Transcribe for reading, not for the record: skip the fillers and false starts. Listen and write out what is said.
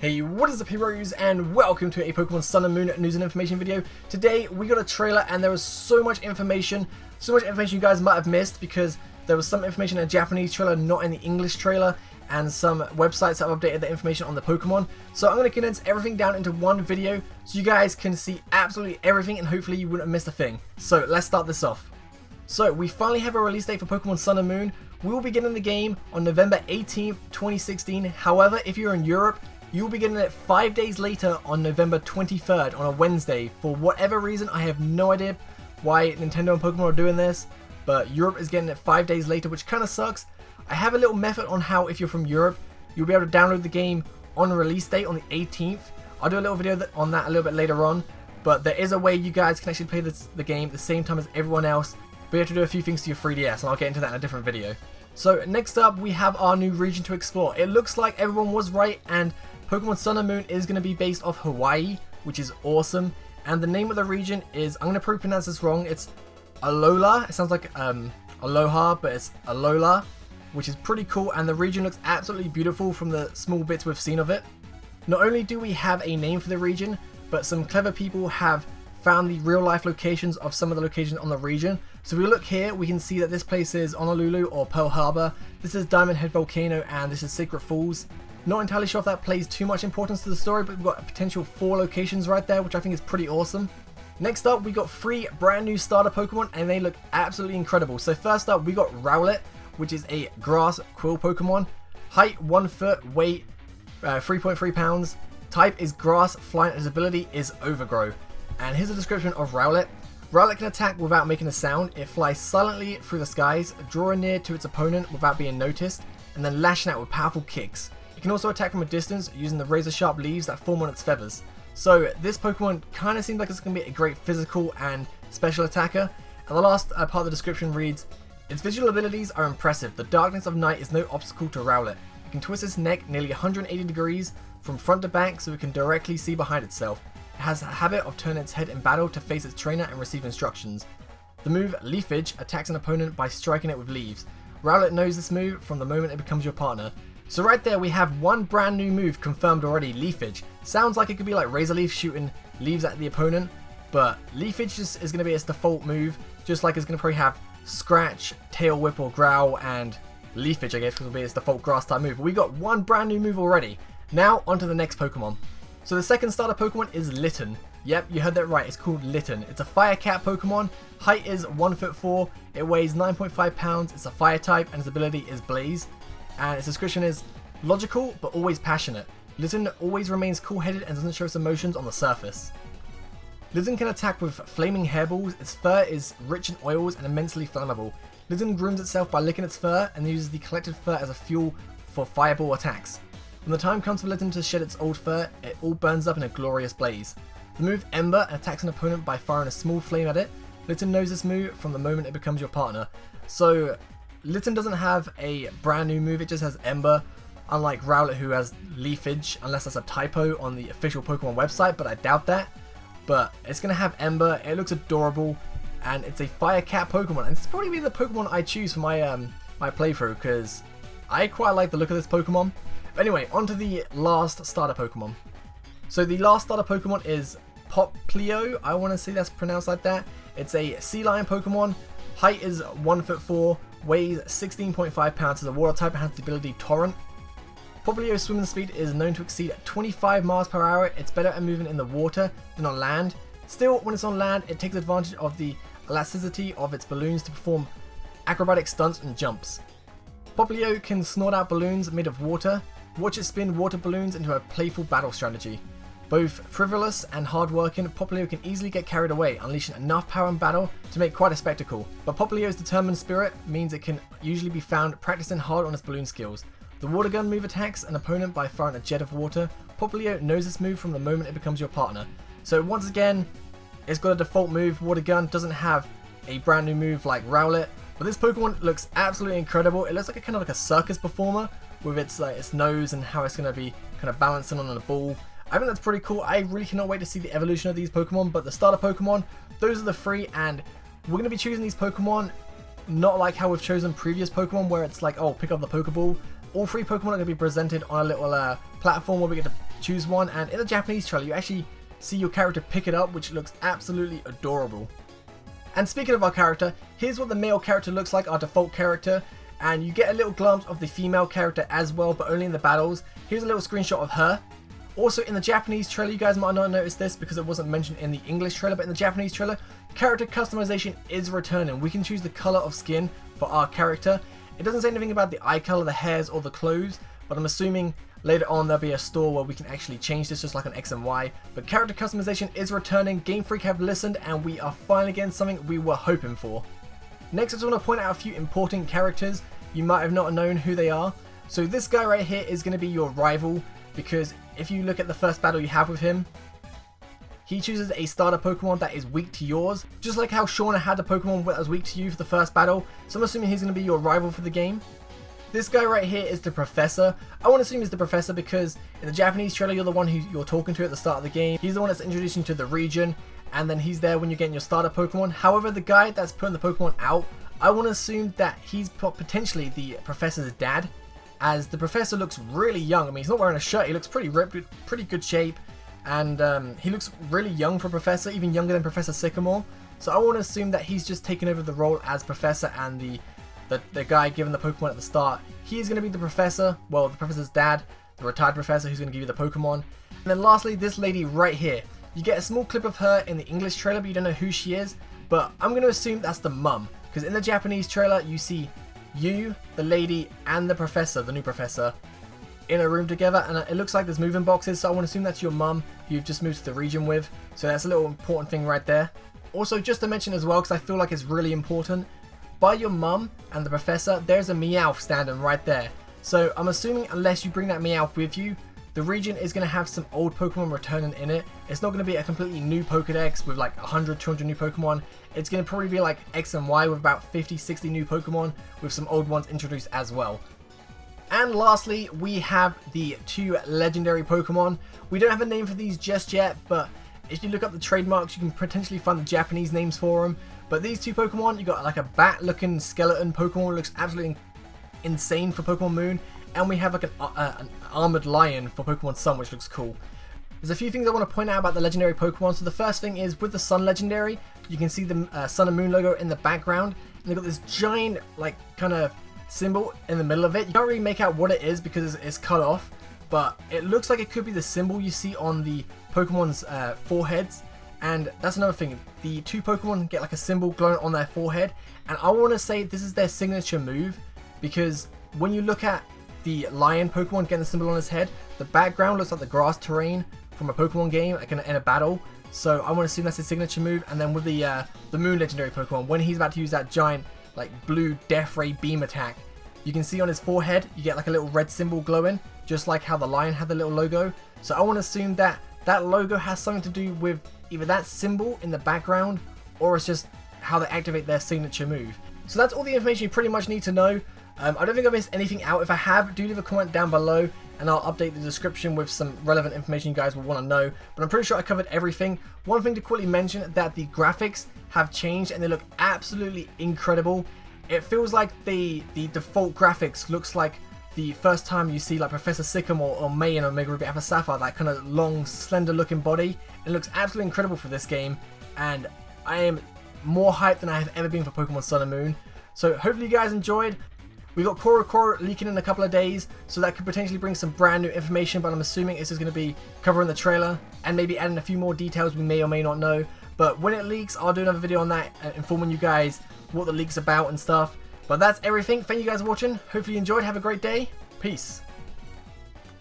Hey, what is up heroes, and welcome to a Pokemon Sun and Moon news and information video. Today we got a trailer and there was so much information you guys might have missed because there was some information in a Japanese trailer, not in the English trailer, and some websites have updated the information on the Pokemon. So I'm going to condense everything down into one video so you guys can see absolutely everything and hopefully you wouldn't have missed a thing. So let's start this off. So we finally have a release date for Pokemon Sun and Moon. We will be getting the game on November 18th, 2016. However, if you're in Europe, you'll be getting it 5 days later on November 23rd on a Wednesday. For whatever reason, I have no idea why Nintendo and Pokemon are doing this, but Europe is getting it 5 days later, which kind of sucks. I have a little method on how, if you're from Europe, you'll be able to download the game on release date on the 18th. I'll do a little video on that a little bit later on, but there is a way you guys can actually play the game at the same time as everyone else, but you have to do a few things to your 3DS, and I'll get into that in a different video. So next up, we have our new region to explore. It looks like everyone was right, and Pokemon Sun and Moon is going to be based off Hawaii, which is awesome. And the name of the region is, I'm going to probably pronounce this wrong, it's Alola. It sounds like Aloha, but it's Alola, which is pretty cool. And the region looks absolutely beautiful from the small bits we've seen of it. Not only do we have a name for the region, but some clever people have found the real life locations of some of the locations on the region. So if we look here, we can see that this place is Honolulu or Pearl Harbor. This is Diamond Head Volcano, and this is Secret Falls. Not entirely sure if that plays too much importance to the story, but we've got a potential 4 locations right there, which I think is pretty awesome. Next up, we got 3 brand new starter Pokemon, and they look absolutely incredible. So first up, we got Rowlet, which is a grass quill Pokemon. Height 1 foot, weight 3.3 pounds. Type is grass, flying, and his ability is Overgrow. And here's a description of Rowlet. Rowlet can attack without making a sound. It flies silently through the skies, drawing near to its opponent without being noticed, and then lashing out with powerful kicks. It can also attack from a distance using the razor sharp leaves that form on its feathers. So this Pokemon kind of seems like it's going to be a great physical and special attacker. And the last part of the description reads, its visual abilities are impressive. The darkness of night is no obstacle to Rowlet. It can twist its neck nearly 180 degrees from front to back so it can directly see behind itself. It has a habit of turning its head in battle to face its trainer and receive instructions. The move Leafage attacks an opponent by striking it with leaves. Rowlet knows this move from the moment it becomes your partner. So right there we have one brand new move confirmed already, Leafage. Sounds like it could be like Razor Leaf shooting leaves at the opponent, but Leafage just is going to be its default move, just like it's going to probably have Scratch, Tail Whip or Growl, and Leafage I guess will be its default grass type move. But we got one brand new move already. Now onto the next Pokemon. So the second starter Pokemon is Litten. Yep, you heard that right, it's called Litten. It's a fire cat Pokemon. Height is 1 foot 4, it weighs 9.5 pounds, it's a fire type, and its ability is Blaze. And its description is logical but always passionate. Litten always remains cool-headed and doesn't show its emotions on the surface. Litten can attack with flaming hairballs. Its fur is rich in oils and immensely flammable. Litten grooms itself by licking its fur and uses the collected fur as a fuel for fireball attacks. When the time comes for Litten to shed its old fur, it all burns up in a glorious blaze. The move Ember attacks an opponent by firing a small flame at it. Litten knows this move from the moment it becomes your partner. So Litten doesn't have a brand new move, it just has Ember, unlike Rowlet who has Leafage, unless that's a typo on the official Pokemon website, but I doubt that. But it's going to have Ember, it looks adorable, and it's a fire cat Pokemon, and it's probably be the Pokemon I choose for my my playthrough, because I quite like the look of this Pokemon. But anyway, on to the last starter Pokemon. So the last starter Pokemon is Popplio, I want to say that's pronounced like that. It's a sea lion Pokemon, height is 1 foot 4, weighs 16.5 pounds, is a water type and has the ability Torrent. Popplio's swimming speed is known to exceed 25 miles per hour. It's better at moving in the water than on land. Still, when it's on land, it takes advantage of the elasticity of its balloons to perform acrobatic stunts and jumps. Popplio can snort out balloons made of water. Watch it spin water balloons into a playful battle strategy. Both frivolous and hard-working, Popplio can easily get carried away, unleashing enough power in battle to make quite a spectacle. But Popplio's determined spirit means it can usually be found practicing hard on its balloon skills. The water gun move attacks an opponent by firing a jet of water. Popplio knows this move from the moment it becomes your partner. So once again, it's got a default move. Water gun doesn't have a brand new move like Rowlet. But this Pokemon looks absolutely incredible. It looks like a kind of like a circus performer with its nose and how it's going to be kind of balancing on a ball. I think that's pretty cool. I really cannot wait to see the evolution of these Pokemon. But the starter Pokemon, those are the 3, and we're going to be choosing these Pokemon not like how we've chosen previous Pokemon where it's like, oh, pick up the Pokeball. All 3 Pokemon are going to be presented on a little platform where we get to choose one, and in the Japanese trailer you actually see your character pick it up, which looks absolutely adorable. And speaking of our character, here's what the male character looks like, our default character, and you get a little glimpse of the female character as well, but only in the battles. Here's a little screenshot of her. Also in the Japanese trailer, you guys might not notice this because it wasn't mentioned in the English trailer, but in the Japanese trailer, character customization is returning. We can choose the color of skin for our character. It doesn't say anything about the eye color, the hairs, or the clothes, but I'm assuming later on there'll be a store where we can actually change this just like on X and Y. But character customization is returning, Game Freak have listened, and we are finally getting something we were hoping for. Next, I just want to point out a few important characters. You might have not known who they are. So this guy right here is going to be your rival, because if you look at the first battle you have with him, he chooses a starter Pokemon that is weak to yours, just like how Shauna had a Pokemon that was weak to you for the first battle, so I'm assuming he's going to be your rival for the game. This guy right here is the Professor. I want to assume he's the Professor because in the Japanese trailer you're the one who you're talking to at the start of the game. He's the one that's introducing you to the region, and then he's there when you're getting your starter Pokemon. However, the guy that's putting the Pokemon out, I want to assume that he's potentially the Professor's dad, as the Professor looks really young. I mean, he's not wearing a shirt, he looks pretty ripped, pretty good shape, and he looks really young for a Professor, even younger than Professor Sycamore. So I want to assume that he's just taken over the role as Professor, and the guy given the Pokemon at the start, he is going to be the Professor, well, the Professor's dad, the retired Professor who's going to give you the Pokemon. And then lastly, this lady right here. You get a small clip of her in the English trailer, but you don't know who she is, but I'm going to assume that's the mum, because in the Japanese trailer you see you, the lady, and the Professor, the new Professor, in a room together, and it looks like there's moving boxes, so I want to assume that's your mum who you've just moved to the region with, so that's a little important thing right there. Also, just to mention as well, because I feel like it's really important, by your mum and the Professor, there's a Meowth standing right there. So I'm assuming unless you bring that Meowth with you, the region is going to have some old Pokemon returning in it. It's not going to be a completely new Pokedex with like 100, 200 new Pokemon. It's going to probably be like X and Y with about 50, 60 new Pokemon with some old ones introduced as well. And lastly, we have the 2 legendary Pokemon. We don't have a name for these just yet, but if you look up the trademarks, you can potentially find the Japanese names for them. But these 2 Pokemon, you got like a bat-looking skeleton Pokemon that looks absolutely insane for Pokemon Moon, and we have like an armored lion for Pokemon Sun, which looks cool. There's a few things I want to point out about the legendary Pokemon. So the first thing is with the Sun legendary, you can see the Sun and Moon logo in the background, and they've got this giant like kind of symbol in the middle of it. You can't really make out what it is because it's cut off, but it looks like it could be the symbol you see on the Pokemon's foreheads. And that's another thing, the 2 Pokemon get like a symbol glowing on their forehead, and I want to say this is their signature move, because when you look at the lion Pokemon getting the symbol on his head, the background looks like the grass terrain from a Pokemon game, like in a battle. So I want to assume that's his signature move. And then with the Moon legendary Pokemon, when he's about to use that giant like blue Death Ray beam attack, you can see on his forehead you get like a little red symbol glowing, just like how the lion had the little logo. So I want to assume that that logo has something to do with either that symbol in the background, or it's just how they activate their signature move. So that's all the information you pretty much need to know. I don't think I missed anything out. If I have, do leave a comment down below and I'll update the description with some relevant information you guys will want to know. But I'm pretty sure I covered everything. One thing to quickly mention, that the graphics have changed and they look absolutely incredible. It feels like the default graphics looks like the first time you see like Professor Sycamore or May in Omega Ruby Alpha Sapphire, that kind of long, slender looking body. It looks absolutely incredible for this game, and I am more hyped than I have ever been for Pokemon Sun and Moon. So hopefully you guys enjoyed. We got Korokoro leaking in a couple of days, so that could potentially bring some brand new information, but I'm assuming it's just going to be covering the trailer and maybe adding a few more details we may or may not know. But when it leaks, I'll do another video on that, informing you guys what the leak's about and stuff. But that's everything. Thank you guys for watching. Hopefully you enjoyed. Have a great day. Peace.